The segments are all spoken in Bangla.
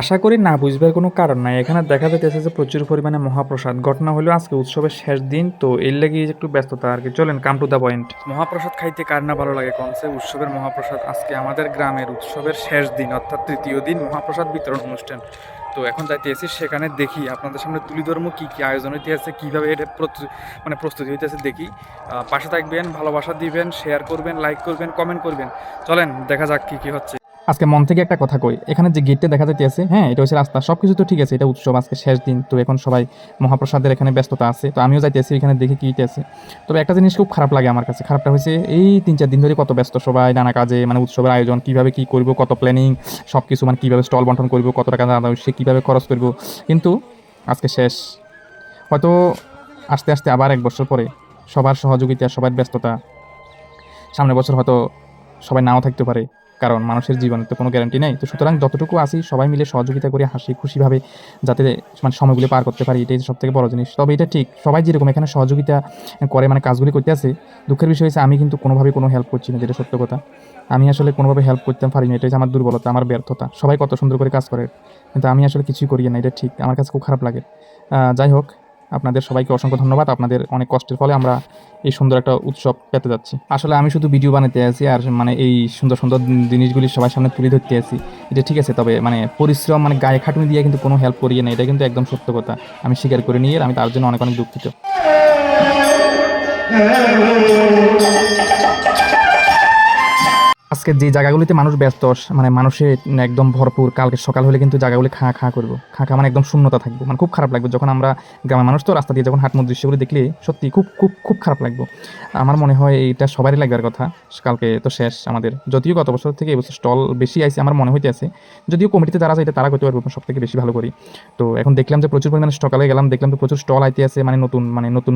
আশা করি না বুঝবার কোনো কারণ নাই। এখানে দেখা যাইতেছে যে প্রচুর পরিমাণে মহাপ্রসাদ। ঘটনা হলো আজকে উৎসবের শেষ দিন, তো এর লাগি একটু ব্যস্ততা আরকি। চলেন কাম টু দ্য পয়েন্ট। মহাপ্রসাদ খাইতে কার না ভালো লাগে কনসে? উৎসবের মহাপ্রসাদ। আজকে আমাদের গ্রামের উৎসবের শেষ দিন অর্থাৎ তৃতীয় দিন মহাপ্রসাদ বিতরণ অনুষ্ঠান। তো এখন যাইতেছি সেখানে, দেখি আপনাদের সামনে তুলি ধর্ম কী কী আয়োজন হইতে আছে, কীভাবে এটা মানে প্রস্তুতি হইতেছে দেখি। পাশে থাকবেন, ভালোবাসা দিবেন, শেয়ার করবেন, লাইক করবেন, কমেন্ট করবেন। চলেন দেখা যাক কী কী হচ্ছে। আজকে মন থেকে একটা কথা কই, এখানে যে গেটটা দেখা যাইতেছে, হ্যাঁ এটা হচ্ছে রাস্তা, সব কিছু তো ঠিক আছে, এটা উৎসব, আজকে শেষ দিন, তো এখন সবাই মহাপ্রসাদের এখানে ব্যস্ততা আছে, তো আমিও যাইতেছি এখানে দেখি কী আছে। তবে একটা জিনিস খুব খারাপ লাগে আমার কাছে, খারাপটা হয়েছে এই 3-4 দিন ধরে কত ব্যস্ত সবাই নানা কাজে, মানে উৎসবের আয়োজন কীভাবে কী করব, কত প্ল্যানিং, সব কিছু মানে কীভাবে স্টল বন্টন করব, কত টাকা দাদা সে কীভাবে খরচ করব, কিন্তু আজকে শেষ। হয়তো আস্তে আস্তে আবার 1 বছর পরে সবার সহযোগিতা, সবার ব্যস্ততা, সামনের বছর হয়তো সবাই নাও থাকতে পারে, কারণ মানুষের জীবনে তো কোনো গ্যারান্টি নেই। তো সুতরাং যতটুকু আসি সবাই মিলে সহযোগিতা করে হাসি খুশিভাবে যাতে মানে সময়গুলো পার করতে পারি, এটাই সব থেকে বড় জিনিস। তবে এটা ঠিক, সবাই যেরকম এখানে সহযোগিতা করে মানে কাজগুলি করতে আছে, দুঃখের বিষয় হচ্ছে আমি কিন্তু কোনোভাবে কোনো হেল্প করছি না, যেটা সত্য কথা। আমি আসলে কোনোভাবে হেল্প করতে পারি না, এটাই আমার দুর্বলতা, আমার ব্যর্থতা। সবাই কত সুন্দর করে কাজ করে, কিন্তু আমি আসলে কিছুই করি না, এটা ঠিক, আমার কাছে খুব খারাপ লাগে। যাই হোক, আপনাদের সবাইকে অসংখ্য ধন্যবাদ। আপনাদের অনেক কষ্টের ফলে আমরা এই সুন্দর একটা উৎসব পেতে যাচ্ছি। আসলে আমি শুধু ভিডিও বানাতে আছি আর মানে এই সুন্দর সুন্দর জিনিসগুলি সবার সামনে তুলে ধরতে আছি, এটা ঠিক আছে। তবে মানে পরিশ্রম মানে গায়ে খাটুনি দিয়ে কিন্তু কোনো হেল্প করিয়ে না, এটা কিন্তু একদম সত্য কথা। আমি স্বীকার করে নিয়ে আমি তার জন্য অনেক অনেক দুঃখিত। আজকে যে জায়গাগুলিতে মানুষ ব্যস্ত, মানে মানুষে একদম ভরপুর, কালকে সকাল হলে কিন্তু জায়গাগুলি খা করবো, খা মানে একদম শূন্যতা থাকবো, মানে খুব খারাপ লাগবে যখন আমরা গ্রামের মানুষ তো রাস্তা দিয়ে যখন হাঁটমুখ দৃশ্যগুলি দেখলে সত্যি খুব খুব খুব খারাপ লাগবে। আমার মনে হয় এটা সবারই লাগবার কথা। কালকে তো শেষ আমাদের, যদিও গত বছর থেকে এবছর স্টল বেশি আইছে আমার মনে হইতে আছে, যদিও কমিটিতে যারা আছে এটা তারা করতে পারবো সব থেকে বেশি ভালো করি। তো এখন দেখলাম যে প্রচুর পরিমাণে সকালে গেলাম, দেখলাম তো প্রচুর স্টল আইতে আছে, মানে নতুন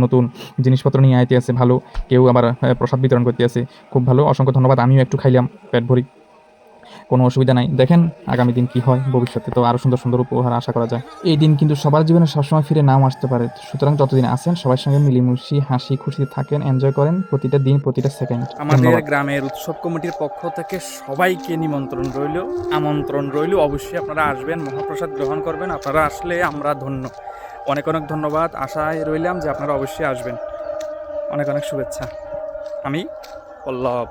নতুন জিনিসপত্র নিয়ে আইতে আছে ভালো, কেউ আবার প্রসাদ বিতরণ করতে আছে, খুব ভালো, অসংখ্য ধন্যবাদ। আমিও একটু খাইলাম পেট ভরি, কোনো অসুবিধা নাই। দেখেন আগামী দিন কি হয়, ভবিষ্যতে তো আরও সুন্দর সুন্দর উপহার আশা করা যায়। এই দিন কিন্তু সবার জীবনে সবসময় ফিরে নাও আসতে পারে, সুতরাং যতদিন আছেন সবার সঙ্গে মিলেমিশে হাসি খুশি থাকেন, এনজয় করেন প্রতিটা দিন প্রতিটা সেকেন্ড। আমাদের গ্রামের উৎসব কমিটির পক্ষ থেকে সবাইকে আমন্ত্রণ রইল, অবশ্যই আপনারা আসবেন, মহাপ্রসাদ গ্রহণ করবেন। আপনারা আসলে আমরা ধন্য। অনেক অনেক ধন্যবাদ, আশায় রইলাম যে আপনারা অবশ্যই আসবেন। অনেক অনেক শুভেচ্ছা। আমি পল্লব।